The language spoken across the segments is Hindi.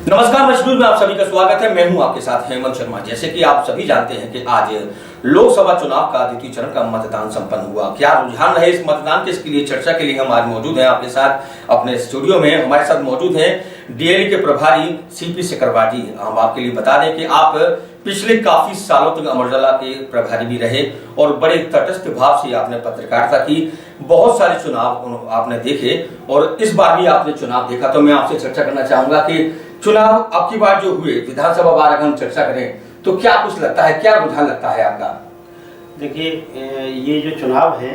नमस्कार मशहूर में आप सभी का स्वागत है। मैं हूं आपके साथ हेमंत शर्मा। जैसे कि आप सभी जानते हैं कि आज लोकसभा चुनाव का द्वितीय चरण का मतदान संपन्न हुआ। क्या रुझान रहे इस मतदान के, इसके लिए चर्चा के लिए हम आज मौजूद हैं आपके साथ अपने स्टूडियो में। हमारे साथ मौजूद हैं डीएलए के प्रभारी सीपी सिकरवार जी। हम आपके लिए बता दें कि आप पिछले काफी सालों तक अमर उजाला के प्रभारी भी रहे और बड़े तटस्थ भाव से आपने पत्रकारिता की, बहुत सारे चुनाव आपने देखे और इस बार भी आपने चुनाव देखा। तो मैं आपसे चर्चा करना चाहूंगा कि चुनाव अब की बार जो हुए विधानसभा बार अगर हम चर्चा करें तो क्या कुछ लगता है, क्या रुझान लगता है आपका? देखिए, ये जो चुनाव है,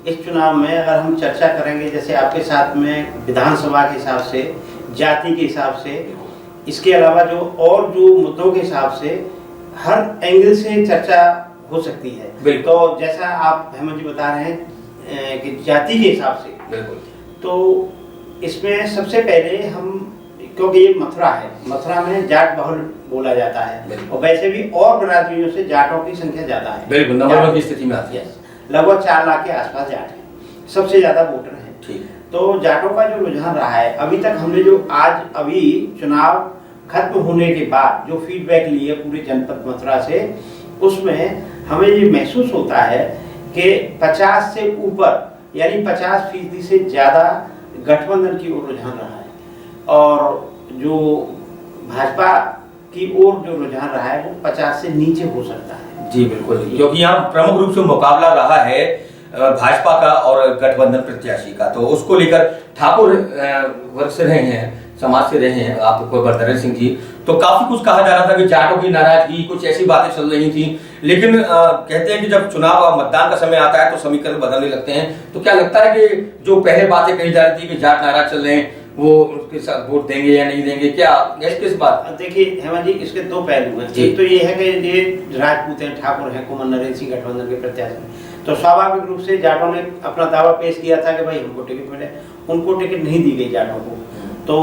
इस चुनाव में अगर हम चर्चा करेंगे जैसे आपके साथ में विधानसभा के हिसाब से, जाति के हिसाब से, इसके अलावा जो मुद्दों के हिसाब से हर एंगल से चर्चा हो सकती है। तो जैसा आप हेमंत जी बता रहे हैं कि जाति के हिसाब से, बिल्कुल, तो इसमें सबसे पहले हम, क्योंकि ये मथुरा है, मथुरा में जाट बहुल बोला जाता है और वैसे भी और बिरादरियों से जाटों की संख्या ज्यादा है। बिल्कुल, नंबर वन की स्थिति में आती है। लगभग 4 लाख के आसपास जाट हैं, सबसे ज्यादा वोटर हैं। ठीक है, तो जाटों का जो रुझान रहा है अभी तक, हमने जो आज अभी चुनाव खत्म होने के बाद जो फीडबैक लिए पूरे जनपद मथुरा से, उसमें हमें ये महसूस होता है कि 50 से ऊपर यानी 50% से ज्यादा गठबंधन की ओर रुझान रहा है और जो भाजपा की ओर जो रुझान रहा है वो 50 से नीचे हो सकता है। जी बिल्कुल, क्योंकि यहाँ प्रमुख रूप से मुकाबला रहा है भाजपा का और गठबंधन प्रत्याशी का। तो उसको लेकर ठाकुर वर्ग से रहे हैं, समाज से रहे हैं आप बरदराज सिंह जी, तो काफी कुछ कहा जा रहा था कि जाटों की नाराजगी, कुछ ऐसी बातें चल रही थी। लेकिन कहते हैं कि जब चुनाव और मतदान का समय आता है तो समीकरण बदलने लगते हैं। तो क्या लगता है कि जो पहले बातें कही जा रही थी कि जाट नाराज चल रहे हैं, वो उसके साथ वोट देंगे या नहीं देंगे, क्या किस बात? देखिए हेमंत जी, इसके दो पहलू हैं। एक तो ये है कि ये राजपूत हैं, ठाकुर हैं, कुंवर नरेंद्र सिंह गठबंधन के प्रत्याशी, तो स्वाभाविक रूप से जाटों ने अपना दावा पेश किया था कि भाई हमको टिकट मिले। उनको टिकट नहीं दी गई जाटों को, तो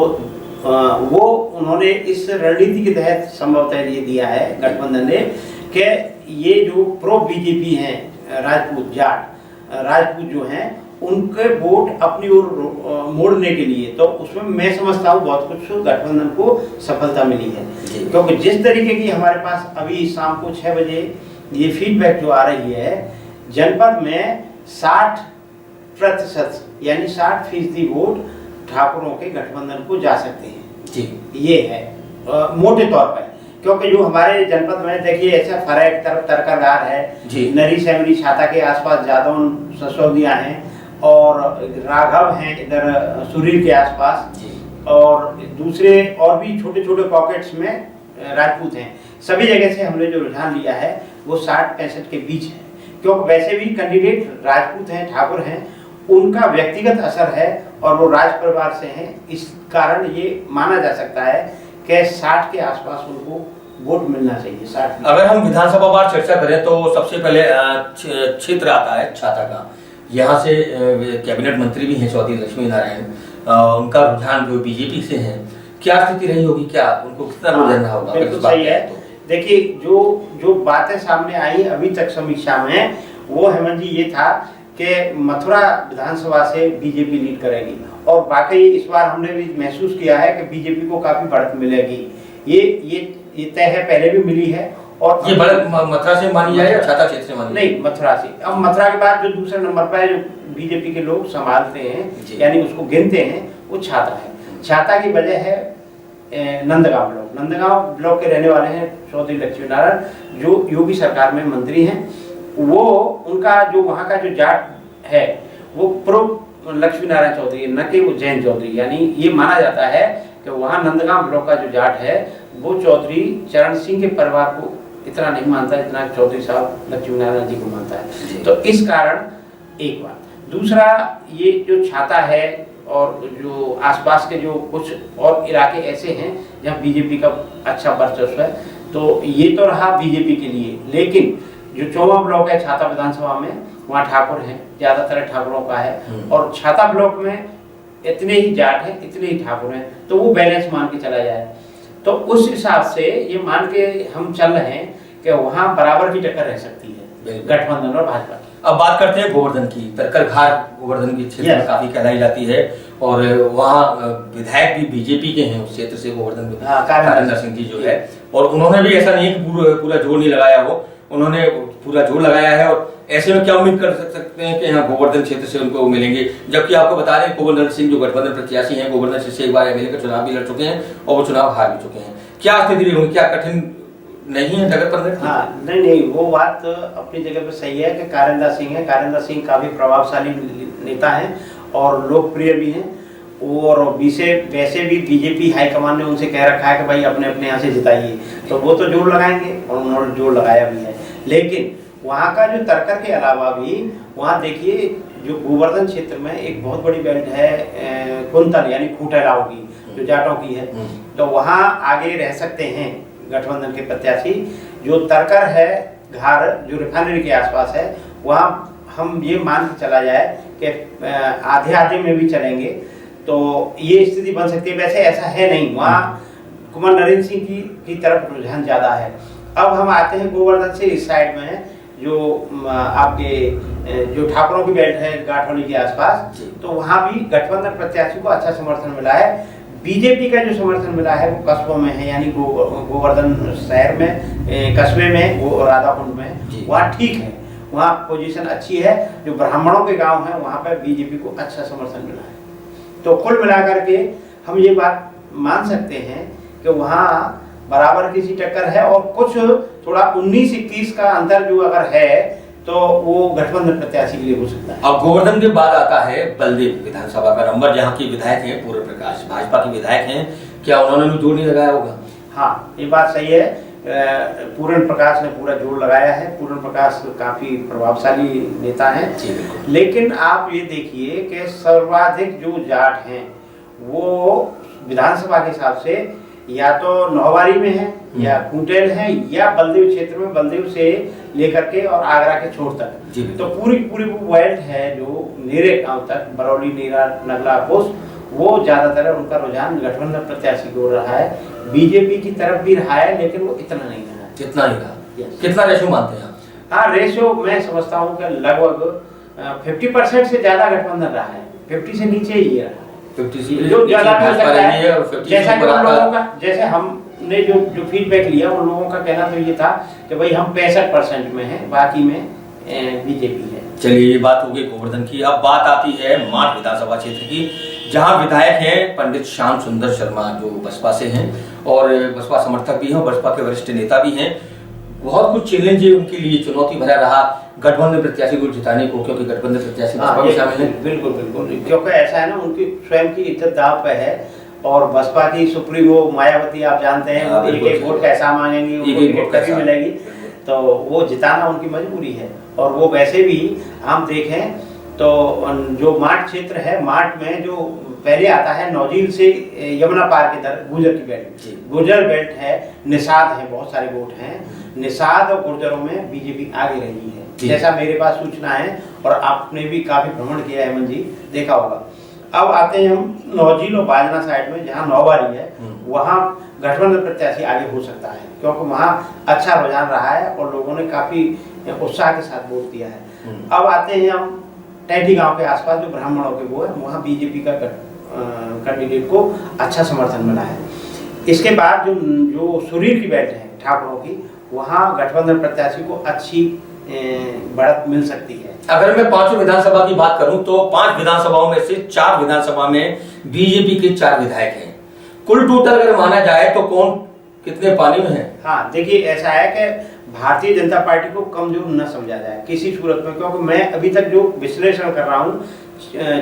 वो उन्होंने इस रणनीति के तहत संभवतः ये दिया है गठबंधन ने कि ये जो प्रो बीजेपी हैं राजपूत राजपूत जो हैं, उनके वोट अपनी ओर मोड़ने के लिए, तो उसमें मैं समझता हूँ बहुत कुछ गठबंधन को सफलता मिली है। क्योंकि जिस तरीके की हमारे पास अभी शाम को 6 बजे ये फीडबैक जो आ रही है, जनपद में 60% यानी 60% वोट ठाकुरों के गठबंधन को जा सकते हैं। जी, ये है मोटे तौर पर। क्योंकि जो हमारे जनपद में देखिए ऐसा फरेक तरफ तरकरगार है, नरी सेमरी छाता के आसपास जादौन ससौदिया हैं और राघव हैं इधर सुरील के आसपास, और दूसरे और भी छोटे छोटे पॉकेट्स में राजपूत हैं। सभी जगह से हमने जो रुझान लिया है वो 60-65 के बीच है। क्योंकि वैसे भी कैंडिडेट राजपूत हैं, ठाकुर हैं, उनका व्यक्तिगत असर है और वो राज परिवार से हैं, इस कारण ये माना जा सकता है कि 60 के आसपास उनको वोट मिलना चाहिए। 60। अगर हम विधानसभा बार चर्चा करें तो सबसे पहले क्षेत्र आता है छाता का। यहाँ से कैबिनेट मंत्री भी हैं चौधरी लक्ष्मी नारायण, उनका रुझान जो बीजेपी से है, क्या स्थिति रही होगी, क्या उनको कितना रुझान रहा होगा? बिल्कुल सही है। देखिए, जो बातें सामने आई अभी तक समीक्षा में, वो हेमंत जी ये था कि मथुरा विधानसभा से बीजेपी लीड करेगी और वाकई इस बार हमने भी महसूस किया है कि बीजेपी को काफी बढ़त मिलेगी। ये तय है, पहले भी मिली है। और ये बढ़त मथुरा से मानी जाए या छाता क्षेत्र से मानी? नहीं, मथुरा से। अब मथुरा के बाद जो दूसरे नंबर पर है, जो बीजेपी के लोग संभालते हैं यानी उसको गिनते हैं, वो छाता है। छाता की वजह है नंदगांव ब्लॉक के रहने वाले हैं चौधरी लक्ष्मी नारायण, जो योगी सरकार में मंत्री हैं। वो उनका जो वहाँ का जो जाट है वो प्रो लक्ष्मी नारायण चौधरी, न कि वो जैन चौधरी। यानी ये माना जाता है कि वहाँ नंदगांव ब्लॉक का जो जाट है वो चौधरी चरण सिंह के परिवार को इतना नहीं मानता जितना चौधरी साहब लक्ष्मी नारायण जी को मानता है। तो इस कारण एक बात। दूसरा, ये जो छाता है और जो आसपास के जो कुछ और इलाके ऐसे हैं जहाँ बीजेपी का अच्छा वर्चस्व है, तो ये तो रहा बीजेपी के लिए। लेकिन जो 14वां ब्लॉक है छाता विधानसभा में, वहाँ ठाकुर हैं, ज्यादातर ठाकुरों का है, और छाता ब्लॉक में इतने ही जाट हैं, इतने ही ठाकुर हैं, तो वो बैलेंस मान के चला जाए। तो उस हिसाब से ये मान के हम चल रहे हैं कि वहाँ बराबर की टक्कर रह सकती है। गठबंधन और भाजपा की। अब बात करते हैं गोवर्धन की। तरकरघार गोवर्धन के क्षेत्र में काफी कहलाई जाती है और वहाँ विधायक भी बीजेपी के हैं उस क्षेत्र से, गोवर्धन में कारिंदर सिंह जी जो है, और उन्होंने भी ऐसा नहीं कि पूरा जोर नहीं लगाया हो, उन्होंने पूरा जोर लगाया है। और ऐसे में क्या उम्मीद कर सकते हैं कि यहाँ गोवर्धन क्षेत्र से उनको मिलेंगे, जबकि आपको बता दें गोवर्धन सिंह जो गठबंधन प्रत्याशी हैं, गोवर्धन से एक बार एमएलए का चुनाव भी लड़ चुके हैं और वो चुनाव हार भी चुके हैं। क्या स्थिति होगी, क्या कठिन नहीं है जगत पर? हाँ, नहीं, वो बात अपनी जगह पे सही है कि कारिंदर सिंह है। कारिंदर सिंह काफी प्रभावशाली नेता हैं और लोकप्रिय भी हैं, और वैसे भी बीजेपी हाईकमान ने उनसे कह रखा है कि भाई अपने अपने यहाँ से जिताइए, तो वो तो जोर लगाएंगे और उन्होंने जोर लगाया भी है। लेकिन वहाँ का जो तरकर के अलावा भी वहाँ देखिए जो गोवर्धन क्षेत्र में एक बहुत बड़ी बेल्ट है कुंतल यानी खूंटेलाओं की, जो जाटों की है, तो वहाँ आगे रह सकते हैं गठबंधन के प्रत्याशी। जो तरकर है घार जो रिफाइनरी के आसपास है, वहाँ हम ये मान के चला जाए कि आधे आधे में भी चलेंगे, तो ये स्थिति बन सकती है। वैसे ऐसा है नहीं, वहाँ कुमार नरेंद्र सिंह की तरफ रुझान ज़्यादा है। अब हम आते हैं गोवर्धन से इस साइड में जो आपके जो ठाकुरों की बेल्ट है गाठौली के आसपास, तो वहाँ भी गठबंधन प्रत्याशी को अच्छा समर्थन मिला है। बीजेपी का जो समर्थन मिला है वो कस्बों में है, यानी गोवर्धन शहर में, कस्बे में, राधाकुंड में, वहाँ ठीक है, वहाँ पोजीशन अच्छी है। जो ब्राह्मणों के गांव हैं वहाँ पर बीजेपी को अच्छा समर्थन मिला है। तो कुल मिलाकर के हम ये बात मान सकते हैं कि वहाँ बराबर की सी टक्कर है, और कुछ थोड़ा 19-21 का अंतर जो अगर है तो वो गठबंधन प्रत्याशी के लिए हो सकता है। अब गोवर्धन के बाद आता है बलदेव विधानसभा का नंबर, जहाँ के विधायक हैं पूर्ण प्रकाश, भाजपा के विधायक हैं। क्या उन्होंने भी जोर नहीं लगाया होगा? हाँ, ये बात सही है। पूर्ण प्रकाश ने पूरा जोर लगाया है। पूर्ण प्रकाश काफी प्रभावशाली नेता हैं, लेकिन आप ये देखिए कि सर्वाधिक जो जाट हैं वो विधानसभा के हिसाब से या तो नौवारी में है, या कुंटेल है, या बलदेव क्षेत्र में, बलदेव से लेकर के और आगरा के छोर तक, तो पूरी वो बेल्ट है जो नीरे गांव तक, बरौली, नीरा, नगला, कोस, वो ज्यादातर उनका रुझान गठबंधन प्रत्याशी की ओर रहा है। बीजेपी की तरफ भी रहा है, लेकिन वो इतना नहीं रहा। जितना नहीं रहा। कितना रेशो मानते हैं? हाँ, रेशो मैं समझता हूँ कि लगभग 50% से ज्यादा गठबंधन रहा है, 50 से नीचे ही रहा है। 50 जो ज्यादा मिल सकता है, जैसा कि उन लोगों का, जैसे हमने जो फीडबैक लिया, उन लोगों का कहना तो ये था कि भाई हम 65% में हैं, बाकी में बीजेपी है। चलिए, ये बात हो गई गोवर्धन की। अब बात आती है माठ विधानसभा क्षेत्र की, जहां विधायक हैं पंडित श्याम सुंदर शर्मा, जो बसपा से हैं और बसपा समर्थक भी हैं और बसपा के वरिष्ठ नेता भी हैं। बहुत कुछ चैलेंज उनके लिए चुनौती भरा रहा गठबंधन प्रत्याशी को जिताने को, क्योंकि गठबंधन प्रत्याशी बसपा में शामिल है। बिल्कुल, क्योंकि ऐसा है ना, उनकी स्वयं की इज्जत दांव पे है, और बसपा की सुप्रीमो मायावती आप जानते हैं, एक वोट कैसा मांगेंगी, उनको टिकट कभी मिलेगी, तो वो जिताना उनकी मजबूरी है। और वो वैसे भी हम देखें तो जो माठ क्षेत्र है, माठ में जो पहले आता है नौजील से यमुना पार की तरफ गुर्जर की बेल्ट, गुर्जर बेल्ट है, निषाद है, बहुत सारे वोट हैं, निषाद और गुर्जरों में बीजेपी आगे रही है, जैसा मेरे पास सूचना है, और आपने भी काफी भ्रमण किया है हेमंत जी, देखा होगा। अब आते हैं हम नौजील और बाजना साइड में, जहाँ नौवारी है, वहाँ गठबंधन प्रत्याशी आगे हो सकता है, क्योंकि वहाँ अच्छा रुझान रहा है और लोगों ने काफी उत्साह के साथ वोट दिया है। अब आते हैं हम टैटी गांव के आसपास जो ब्राह्मणों के वो है, वहाँ बीजेपी का कैंडिडेट को अच्छा समर्थन मिला है। इसके बाद जो सुरीर की बेल्ट है ठाकुरों की, वहाँ गठबंधन प्रत्याशी को अच्छी बढ़त मिल सकती है। अगर मैं 5 विधानसभा की बात करूं तो 5 विधानसभाओं में से 4 विधानसभा में बीजेपी के 4 विधायक हैं। कुल टोटल अगर माना जाए तो कौन कितने पानी में है? हाँ, देखिए ऐसा है कि भारतीय जनता पार्टी को कमजोर न समझा जाए किसी सूरत में, क्योंकि मैं अभी तक जो विश्लेषण कर रहा हूँ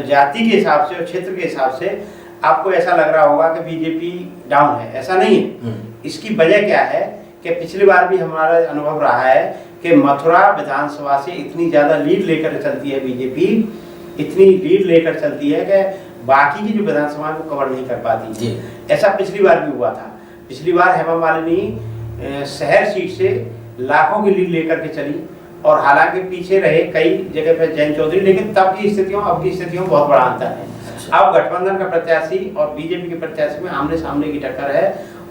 जाति के हिसाब से और क्षेत्र के हिसाब से, आपको ऐसा लग रहा होगा कि बीजेपी डाउन है। ऐसा नहीं है। इसकी वजह क्या है कि पिछली बार भी हमारा अनुभव रहा है कि मथुरा विधानसभा से इतनी ज्यादा लीड लेकर चलती है बीजेपी, इतनी लीड लेकर चलती है कि बाकी की जो विधानसभा को कवर नहीं कर पाती। ऐसा पिछली बार भी हुआ था। पिछली बार हेमा मालिनी शहर सीट से लाखों की लीड लेकर के चली, और हालांकि पीछे रहे कई जगह पर जैन चौधरी, लेकिन तब की स्थितियों अब की स्थितियों में बहुत बड़ा अंतर है। अब गठबंधन का प्रत्याशी और बीजेपी के प्रत्याशी में आमने सामने की टक्कर है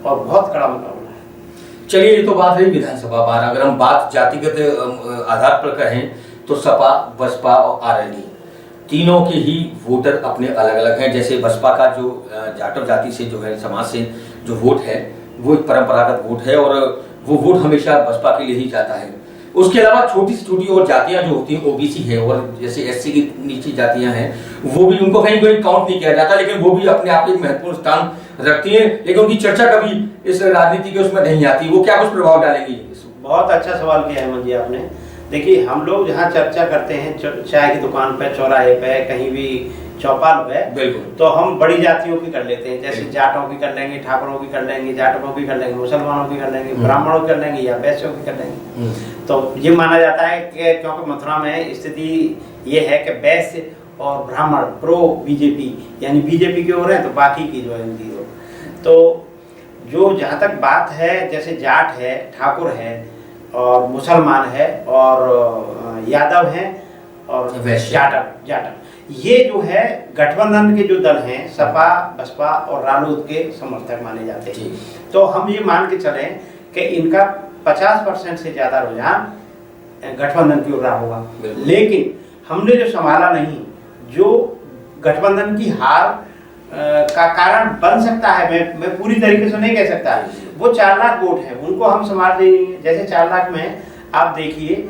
और बहुत कड़ा मुकाबला है। चलिए, ये तो बात रही विधानसभा बार। अगर हम बात जातिगत आधार पर कहें तो सपा, बसपा और आरएलडी तीनों के ही वोटर अपने अलग अलग हैं। जैसे बसपा का जो जाटव जाति से जो है, समाज से जो वोट है, वो एक परंपरागत वोट है और वो वोट हमेशा बसपा के लिए ही जाता है। उसके अलावा छोटी से छोटी और जातियां जो होती हैं, ओबीसी है और जैसे एससी की नीचे जातियां हैं, वो भी, उनको कहीं कोई काउंट नहीं किया जाता, लेकिन वो भी अपने आप एक महत्वपूर्ण स्थान रखती हैं, लेकिन उनकी चर्चा कभी इस राजनीति के उसमें नहीं आती। वो क्या कुछ प्रभाव डालेंगी? बहुत अच्छा सवाल किया हेमंत जी आपने। देखिए, हम लोग जहाँ चर्चा करते हैं, चाय की दुकान पे, चौराहे पे, कहीं भी चौपाल पे, बिल्कुल, तो हम बड़ी जातियों की कर लेते हैं। जैसे जाटों की कर लेंगे, ठाकुरों की कर लेंगे, जाटकों की कर लेंगे, मुसलमानों की कर लेंगे, ब्राह्मणों की कर लेंगे या वैश्यों की कर लेंगे। तो ये माना जाता है कि क्योंकि मथुरा में स्थिति ये है कि वैश्य और ब्राह्मण प्रो बीजेपी, यानी बीजेपी की ओर है, तो बाकी की जो है उनकी ओर। तो जो जहाँ तक बात है, जैसे जाट है, ठाकुर है और मुसलमान है और यादव हैं और जाटव, ये जो है गठबंधन के जो दल हैं, सपा, बसपा और रालोद के समर्थक माने जाते हैं। तो हम ये मान के चलें कि इनका 50% से ज्यादा रुझान गठबंधन की ओर रहा होगा। लेकिन हमने जो संभाला नहीं, जो गठबंधन की हार का कारण बन सकता है, मैं पूरी तरीके से नहीं कह सकता, वो 4 लाख वोट है, उनको हम संभाल देंगे। जैसे 4 लाख में आप देखिए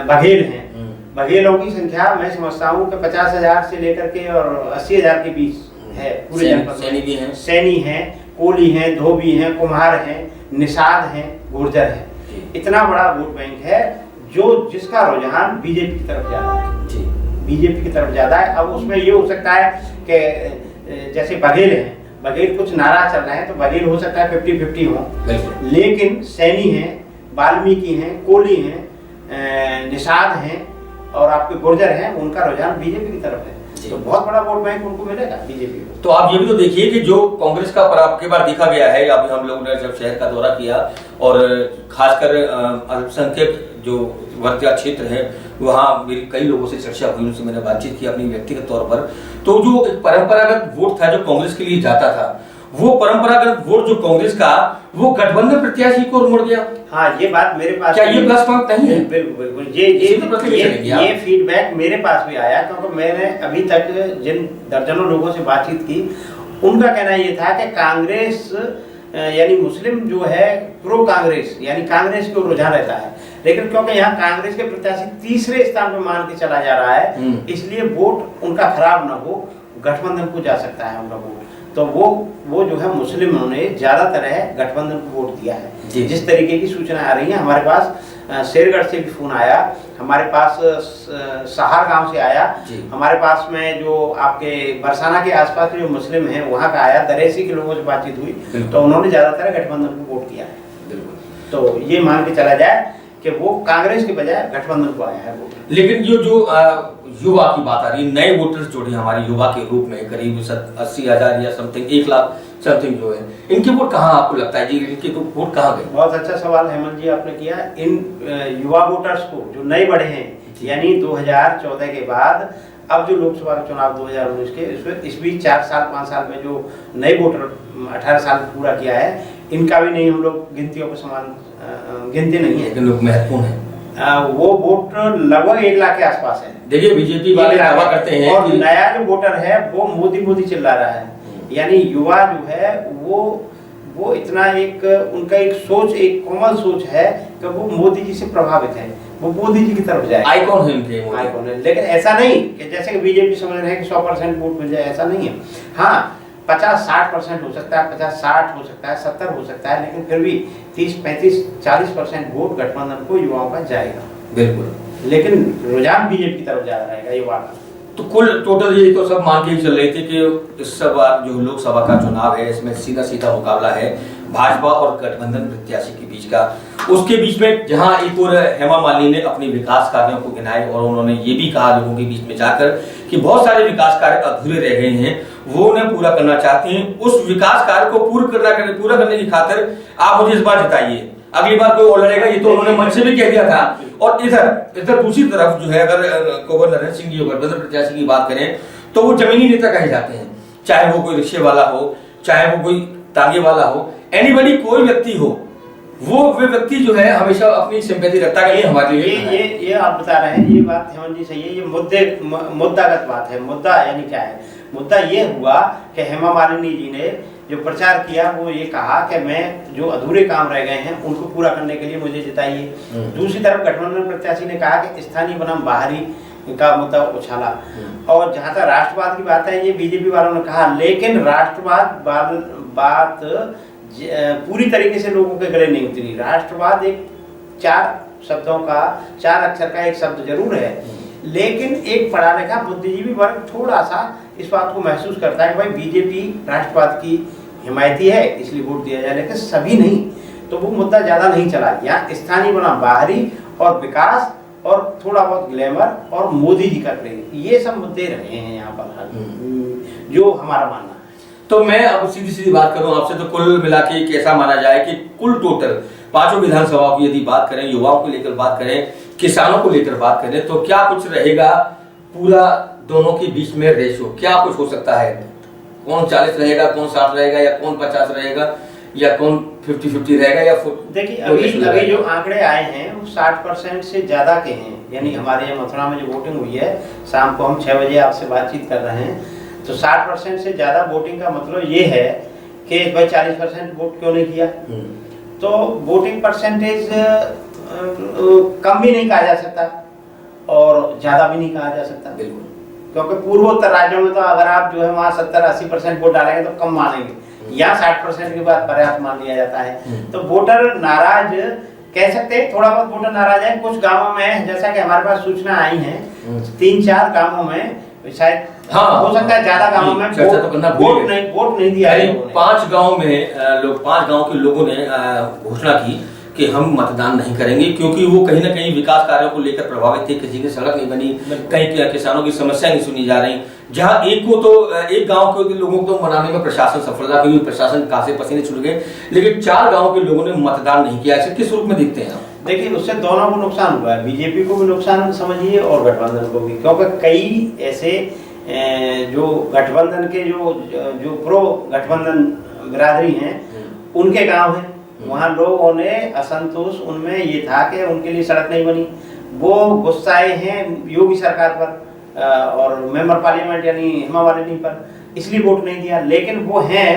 बघेल हैं, बघेलों की संख्या मैं समझता हूँ कि 50,000 से लेकर के और 80,000 के बीच है पूरे जनपद। सैनी हैं, कोली हैं, धोबी हैं, कुम्हार हैं, निषाद हैं, गुर्जर हैं। इतना बड़ा वोट बैंक है जो जिसका रुझान बीजेपी की तरफ ज्यादा है, बीजेपी की तरफ ज्यादा है। अब उसमें ये हो सकता है कि जैसे बघेल हैं, बघेल कुछ नाराज चल रहे हैं, तो बघेल हो सकता है 50-50 हो, लेकिन सैनी हैं, वाल्मीकि हैं, कोली हैं, निषाद हैं और आपके गुर्जर हैं, उनका रुझान बीजेपी की तरफ है। तो बहुत बड़ा वोट बैंक उनको मिलेगा बीजेपी को। तो आप ये भी तो देखिए कि जो कांग्रेस का आपके बार देखा गया है, अभी हम लोगों ने जब शहर का दौरा किया और खासकर अल्पसंख्यक जो वर्ग का क्षेत्र है, वहाँ मेरी कई लोगों से चर्चा हुई, उनसे मैंने बातचीत की अपनी व्यक्तिगत तौर पर। तो जो एक परंपरागत वोट था जो कांग्रेस के लिए जाता था, वो परंपरागत वोट जो कांग्रेस का, वो गठबंधन प्रत्याशी को मुड़ गया। हाँ, ये बात मेरे पास, क्या ये प्लस पॉइंट नहीं है? बिल्कुल बिल्कुल, ये फीडबैक मेरे पास भी आया, क्योंकि मैंने अभी तक जिन दर्जनों लोगों से बातचीत की, उनका कहना ये था कि कांग्रेस यानी मुस्लिम जो है प्रो कांग्रेस, यानी कांग्रेस की ओर रुझान रहता है। लेकिन क्योंकि यहाँ कांग्रेस के प्रत्याशी तीसरे स्थान पर मान के चला जा रहा है, इसलिए वोट उनका खराब ना हो, गठबंधन को जा सकता है उनका वोट। तो वो जो है मुस्लिमों ने ज्यादातर है गठबंधन को वोट दिया है। जिस तरीके की सूचना आ रही है, हमारे पास शेरगढ़ से भी फोन आया, हमारे पास सहार गांव से आया, हमारे पास में जो आपके बरसाना के आसपास जो मुस्लिम हैं वहां का आया, दरेसी के लोगों से बातचीत हुई, तो उन्होंने ज्यादातर गठबंधन को वोट किया है। तो ये मान के चला जाए कि वो कांग्रेस के बजाय गठबंधन को आया है वोट। लेकिन जो युवा की बात आ रही है, नए वोटर्स जोड़े हमारे युवा के रूप में करीब 80,000 या समथिंग 1 लाख समथिंग जो है, इनके वोट कहाँ आपको लगता है जी, इनके वोट कहाँ गए? बहुत अच्छा सवाल हेमंत जी आपने किया। इन युवा वोटर्स को जो नए बढ़े हैं, यानी 2014 के बाद अब जो लोकसभा का चुनाव 2019 के, इस बीच 4 साल 5 साल में जो नए वोटर 18 साल पूरा किया है, इनका भी नहीं हम लोग गिनतियों को समान गिनते नहीं है, लेकिन लोग महत्वपूर्ण है। वो वोट लगभग 1 लाख के आसपास है। देखिए, बीजेपी वाले दावा करते हैं और नया जो वोटर है वो मोदी चिल्ला रहा है, यानी युवा जो है वो इतना एक उनका एक सोच, एक कोमल सोच है कि वो मोदी जी से प्रभावित है, वो मोदी जी की तरफ जाए। आइकॉन है उनके, आइकॉन है। लेकिन ऐसा नहीं कि जैसे कि बीजेपी समझ रहे हैं कि 100% वोट मिल जाए, ऐसा नहीं है। हाँ, 50-60% हो सकता है, 50-60 हो सकता है, 70 हो सकता है, लेकिन फिर भी 30-35-40% वोट गठबंधन को युवाओं का जाएगा। बिल्कुल, लेकिन रुझान बीजेपी की तरफ ज्यादा रहेगा युवा का। तो कुल टोटल ये तो सब मान के चल रहे थे कि इस बार जो लोकसभा का चुनाव है, इसमें सीधा मुकाबला है भाजपा और गठबंधन प्रत्याशी के बीच का। उसके बीच में जहां एक और हेमा मालिनी ने अपने विकास कार्यों को गिनाए और उन्होंने ये भी कहा लोगों के बीच में जाकर कि बहुत सारे विकास कार्य अधूरे रह गए हैं, वो उन्हें पूरा करना चाहती हैं। उस विकास कार्य को पूरा करने की खातिर आप मुझे इस बार जिताइए, अगली बार कोई और लड़ेगा, ये तो उन्होंने मंच से भी कह दिया था। और इधर दूसरी तरफ जो है, अगर कुंवर नरेंद्र सिंह जी गठबंधन प्रत्याशी की बात करें तो वो जमीनी नेता कहे जाते हैं, चाहे वो कोई रिक्शे वाला हो, चाहे वो कोई तांगे वाला हो, एनीबडी, कोई व्यक्ति हो वे व्यक्ति जो है हमेशा अपनी सिंपैथी रखता है कि हमारे लिए ये आप बता रहे हैं, ये बात हेमंत जी सही है। ये मुद्दागत बात है। मुद्दा यानी क्या है? मुद्दा ये हुआ कि हेमा मालिनी जी ने जो प्रचार किया वो ये कहा कि मैं जो अधूरे काम रह गए हैं उनको पूरा करने के लिए मुझे जिताइए। दूसरी तरफ गठबंधन प्रत्याशी ने कहा कि स्थानीय बनाम बाहरी का मुद्दा उछाला। और जहां तक राष्ट्रवाद की बात है, ये बीजेपी वालों ने कहा, लेकिन राष्ट्रवाद बात पूरी तरीके से लोगों के गले नहीं उतरी। राष्ट्रवाद एक 4 अक्षर का एक शब्द जरूर है, लेकिन एक पढ़ा लिखा बुद्धिजीवी वर्ग थोड़ा सा इस बात को महसूस करता है कि भाई बीजेपी राष्ट्रवाद की हिमायती है इसलिए वोट दिया जाए, लेकिन सभी नहीं। तो वो मुद्दा ज्यादा नहीं चला। यहाँ स्थानीय बनाम बाहरी और विकास और थोड़ा बहुत ग्लैमर और मोदी जी कर रहे हैं, ये सब मुद्दे रहे हैं यहाँ पर, जो हमारा मानना है। तो मैं अब सीधी बात करूं आपसे, तो कुल मिला के कैसा माना जाए कि कुल टोटल 5 विधानसभाओं की यदि बात करें, युवाओं को लेकर बात करें, किसानों को लेकर बात करें, तो क्या कुछ रहेगा पूरा दोनों के बीच में रेशो, क्या कुछ हो सकता है? कौन 40 रहेगा, कौन 60 रहेगा, या कौन 50 रहेगा, या कौन 50-50 रहेगा, या देखिए अभी जो आंकड़े आए हैं वो 60% से ज्यादा के हैं। यानी हमारे यहाँ मथुरा में जो वोटिंग हुई है, शाम को हम 6 बजे आपसे बातचीत कर रहे हैं, तो 60% से ज्यादा वोटिंग का मतलब ये है कि भाई 40% वोट क्यों नहीं किया। तो वोटिंग परसेंटेज कम भी नहीं कहा जा सकता और ज्यादा भी नहीं कहा जा सकता, बिल्कुल, क्योंकि पूर्वोत्तर राज्यों में तो अगर आप जो है वहाँ 70-80% वोट डालेंगे तो कम मानेंगे, यहाँ 60% के बाद पर्याप्त मान लिया जाता है। तो वोटर नाराज कह सकते हैं, थोड़ा बहुत वोटर नाराज है। कुछ गांवों में, जैसा कि हमारे पास सूचना आई है, 3-4 गांवों में शायद हो सकता है, ज्यादा गांवों में वोट नहीं दिया। 5 गांव में 5 गांव के लोगों ने घोषणा की कि हम मतदान नहीं करेंगे, क्योंकि वो कहीं ना कहीं विकास कार्यों को लेकर प्रभावित थे। किसी की सड़क नहीं बनी, कहीं किसानों की समस्या नहीं सुनी जा रही। जहां एक गांव के लोगों को मनाने में प्रशासन सफल रहा, क्योंकि प्रशासन कासे पसीने छूट गए, लेकिन 4 गांव के लोगों ने मतदान नहीं किया। इसे किस रूप में देखते हैं आप? देखिए, उससे दोनों को नुकसान हुआ है, बीजेपी को भी नुकसान समझिए और गठबंधन को भी, क्योंकि कई ऐसे जो गठबंधन के जो प्रो गठबंधन बिरादरी हैं उनके गांव हैं, वहाँ लोगों ने असंतोष उनमें ये था कि उनके लिए सड़क नहीं बनी, वो गुस्साए हैं योगी सरकार पर और मेंबर पार्लियामेंट यानी हेमा मालिनी पर, इसलिए वोट नहीं दिया। लेकिन वो हैं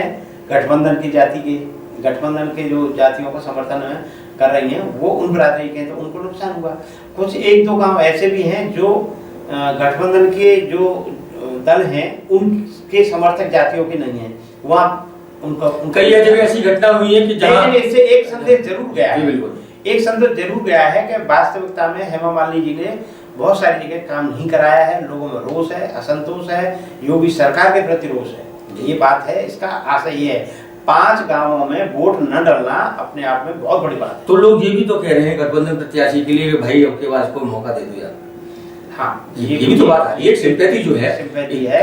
गठबंधन की जाति के, गठबंधन के जो जातियों का समर्थन कर रही हैं, वो उन बिरादरी के, तो उनको नुकसान हुआ। कुछ 1-2 गांव ऐसे भी हैं जो गठबंधन के जो दल हैं उनके समर्थक जातियों के नहीं हैं, वहाँ उनका कई जगह ऐसी घटना हुई है कि जहां इससे एक संदेश जरूर गया है, एक संदेश जरूर गया है कि वास्तविकता में हेमा मालिनी जी ने बहुत सारी जगह काम नहीं कराया है, लोगों में रोष है, असंतोष है, योगी सरकार के प्रति रोष है, ये बात है। इसका आशय ये है, 5 गांवों में वोट न डालना अपने आप में बहुत बड़ी बात है। तो लोग ये भी तो कह रहे हैं गठबंधन प्रत्याशी के लिए, भाई आपके पास को मौका दे दो यार। हाँ, ये भी तो बात है, एक सिंपैथी जो है,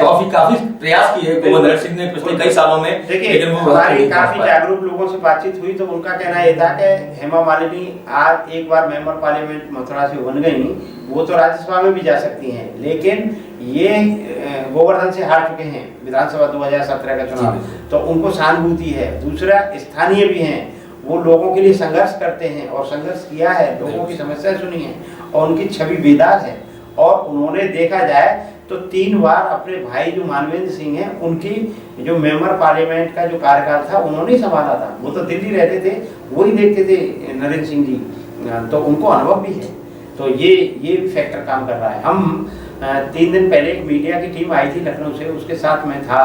काफी प्रयास किए गोविंद सिंह ने पिछले कई सालों में। देखिए, हमारी काफी जागरूक लोगों से बातचीत हुई तो उनका कहना ये था कि हेमा मालिनी आज एक बार मेंबर पार्लियामेंट मथुरा से बन गई, वो तो राज्यसभा में भी जा सकती हैं, लेकिन ये गोवर्धन से हार चुके हैं विधानसभा 2017 का चुनाव, तो उनको सहानुभूति है। दूसरा, स्थानीय भी हैं, वो लोगों के लिए संघर्ष करते हैं और संघर्ष किया है, लोगों की समस्या सुनी है और उनकी छवि बेदाग है। और उन्होंने देखा जाए तो 3 बार अपने भाई जो मानवेंद्र सिंह हैं उनकी जो मेंबर पार्लियामेंट का जो कार्यकाल था उन्होंने संभाला था, वो तो दिल्ली रहते थे, वही देखते थे नरेंद्र सिंह जी, तो उनको अनुभव भी है। तो ये फैक्टर काम कर रहा है। हम 3 दिन पहले एक मीडिया की टीम आई थी लखनऊ से, उसके साथ मैं था,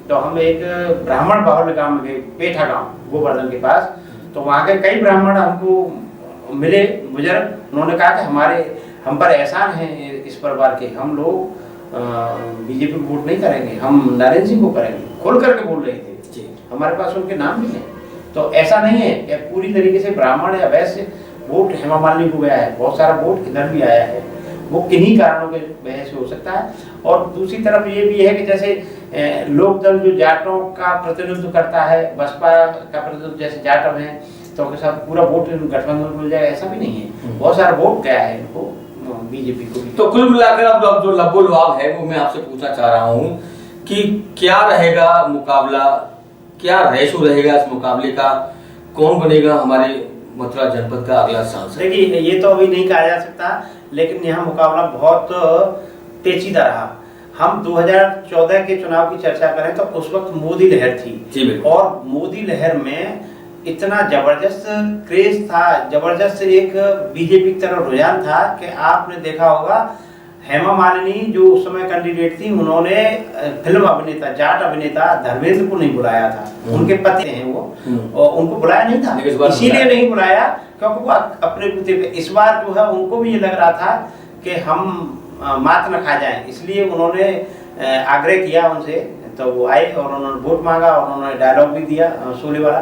तो हम एक ब्राह्मण बाहुल्य गाँव में गए, पेठा गाँव गोवर्धन के पास, तो वहाँ के कई ब्राह्मण हमको मिले बुजुर्ग, उन्होंने कहा कि हम पर एहसान है इस परिवार के, हम लोग बीजेपी को वोट नहीं करेंगे, हम नरेंद्र सिंह को करेंगे, खोल करके बोल रहे थे। हमारे पास उनके नाम भी हैं। तो ऐसा नहीं है कि पूरी तरीके से ब्राह्मण या वैश्य वोट हेमा मालिनी को गया है, बहुत सारा वोट इधर भी आया है, वो किन्हीं कारणों के वजह से हो सकता है। और दूसरी तरफ ये भी है कि जैसे लोकदल जो जाटों का प्रतिनिधित्व करता है, बसपा का प्रतिनिधित्व जैसे जाटव है, तो उनके साथ पूरा वोट गठबंधन को मिल जाएगा, ऐसा भी नहीं है, बहुत सारा वोट गया है इनको बीजेपी को भी। तो कुल मिलाकर अब जो लबो लुआब है वो मैं आपसे पूछना चाह रहा हूँ कि क्या रहेगा मुकाबला, क्या रेशो रहेगा इस मुकाबले का, कौन बनेगा हमारे मथुरा जनपद का अगला सांसद? देखिए, ये तो अभी नहीं कहा जा सकता, लेकिन यहाँ मुकाबला बहुत पेचीदा रहा। हम 2014 के चुनाव की चर्चा करें तो उस वक्त मोदी लहर थी, और मोदी लहर में इतना जबरदस्त क्रेज था, जबरदस्त एक बीजेपी की तरफ रुझान था कि आपने देखा होगा हेमा मालिनी जो उस समय कैंडिडेट थी, उन्होंने फिल्म अभिनेता, जाट अभिनेता धर्मेंद्र को नहीं बुलाया था। उनके पति हैं वो, और उनको बुलाया नहीं था, इसीलिए नहीं बुलाया क्योंकि वो अपने पुत्र पे। इस बार जो है उनको भी ये लग रहा था कि हम मात न खा जाएं, इसलिए उन्होंने आग्रह किया उनसे, तो वो आए और उन्होंने वोट मांगा और उन्होंने डायलॉग भी दिया शोले वाला,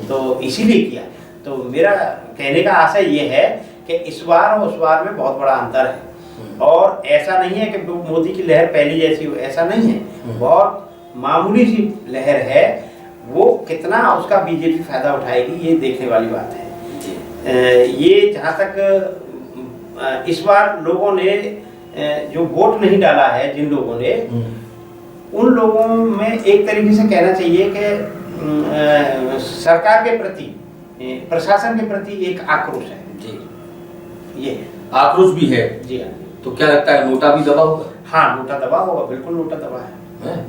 तो इसीलिए किया। तो मेरा कहने का आशय ये है कि इस बार और उस बार में बहुत बड़ा अंतर है, और ऐसा नहीं है कि मोदी की लहर पहली जैसी हो, ऐसा नहीं है, बहुत मामूली सी लहर है। वो कितना उसका बीजेपी फायदा उठाएगी ये देखने वाली बात है। ये जहाँ तक इस बार लोगों ने जो वोट नहीं डाला है, जिन लोगों ने, उन लोगों में एक तरीके से कहना चाहिए कि सरकार के प्रति, प्रशासन के प्रति एक आक्रोश है जी। ये आक्रोश भी है जी। हाँ, तो क्या लगता है नोटा भी दबा होगा? हाँ, नोटा दबा होगा, बिल्कुल नोटा दबा है,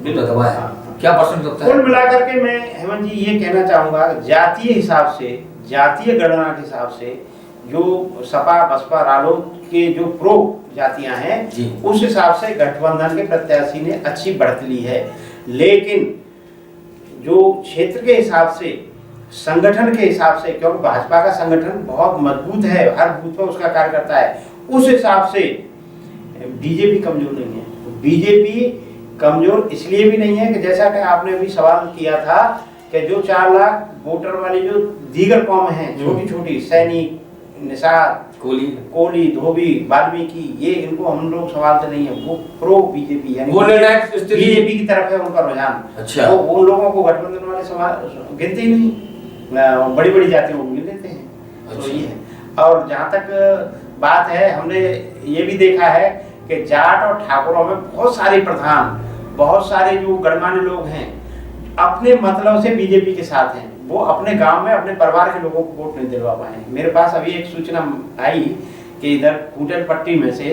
नोटा दबा है। हाँ। क्या परसेंट लगता है? कुल मिलाकर के मैं हेमंत जी ये कहना चाहूंगा, जातीय हिसाब से, जातीय गणना के हिसाब से जो सपा बसपा रालोद के जो प्रो जातियां हैं, उस हिसाब से गठबंधन के प्रत्याशी ने अच्छी बढ़त ली है। लेकिन जो क्षेत्र के हिसाब से, संगठन के हिसाब से, क्योंकि भाजपा का संगठन बहुत मजबूत है, हर बूथ पर उसका कार्यकर्ता है, उस हिसाब से बीजेपी कमजोर नहीं है। बीजेपी कमजोर इसलिए भी नहीं है कि जैसा कि आपने अभी सवाल किया था कि जो 4 लाख वोटर वाली जो दीगर कौम है, छोटी छोटी, सैनिक, निषाद, कोली, धोबी, वाल्मीकि, ये इनको हम लोग सवाल नहीं है, वो प्रो बीजेपी यानी बीजेपी की तरफ है उनका रुझान। अच्छा। वो उन लोगों को गठबंधन वाले सवाल गिनते ही नहीं, बड़ी बड़ी जातियों को गिन लेते हैं। अच्छा। तो ये है। और जहाँ तक बात है, हमने ये भी देखा है कि जाट और ठाकुरों में बहुत सारे प्रधान, बहुत सारे जो गणमान्य लोग हैं, अपने मतलब से बीजेपी के साथ हैं। वो अपने गांव में अपने परिवार के लोगों को वोट नहीं दिलवा पाए। मेरे पास अभी एक सूचना आई कि इधर कूटल पट्टी में से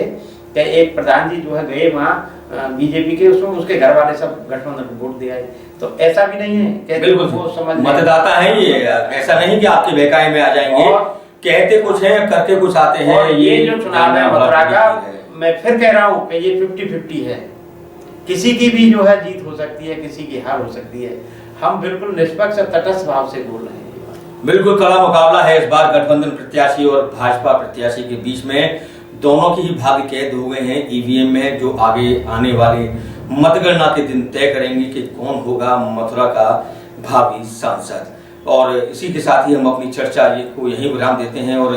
कि एक प्रधान जी जो है गए वहाँ बीजेपी के, उसमें उसके घर वाले सब गठबंधन को वोट दिया है। तो ऐसा भी नहीं है कि बिल्कुल वो समझ मतदाता है ये, ऐसा नहीं कि आपके बहकावे में आ जाएंगे, कहते कुछ है करके कुछ आते हैं। ये जो चुनाव है मथुरा का, मैं फिर कह रहा हूँ कि ये 50-50 है, किसी की भी जो है जीत हो सकती है, किसी की हार हो सकती है। हम बिल्कुल निष्पक्ष और तटस्थ भाव से बोल रहे हैं। बिल्कुल कड़ा मुकाबला है इस बार गठबंधन प्रत्याशी और भाजपा प्रत्याशी के बीच में। दोनों की ही भाग्य कैद हो गए हैं ईवीएम में, जो आगे आने वाले मतगणना के दिन तय करेंगे कि कौन होगा मथुरा का भावी सांसद। और इसी के साथ ही हम अपनी चर्चा को यहीं विराम देते हैं और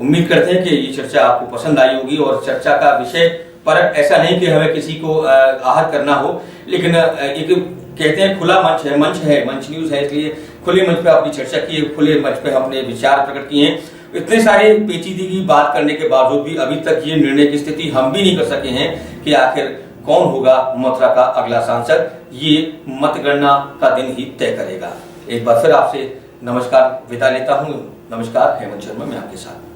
उम्मीद करते हैं कि ये चर्चा आपको पसंद आई होगी। और चर्चा का विषय पर ऐसा नहीं कि हमें किसी को आहत करना हो, लेकिन एक कहते हैं खुला मंच है, मंच न्यूज है, इसलिए खुले मंच पे अपनी चर्चा की, खुले मंच पे अपने विचार प्रकट किए हैं। इतने सारे पेचीदगी की बात करने के बावजूद भी अभी तक ये निर्णय की स्थिति हम भी नहीं कर सके हैं कि आखिर कौन होगा मथुरा का अगला सांसद। ये मतगणना का दिन ही तय करेगा। एक बार फिर आपसे नमस्कार, विदा लेता हूँ। नमस्कार, हेमंत शर्मा मैं आपके साथ।